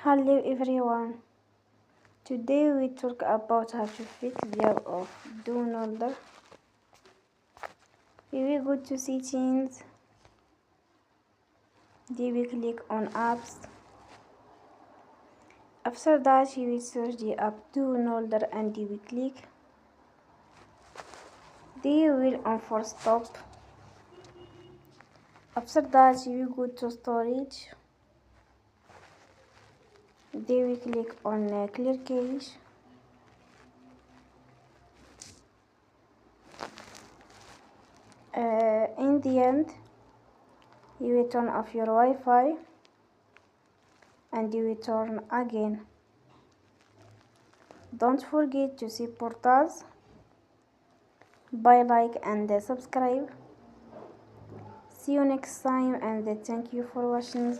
Hello everyone. Today we talk about how to fix the app of Downloader. We will go to settings. Then we click on apps. After that we will search the app Downloader and we click. Then we will enforce stop. After that we will go to storage. Then we click on clear cache. In the end, you will turn off your Wi-Fi and you will turn again. Don't forget to support us by like and subscribe. See you next time and thank you for watching.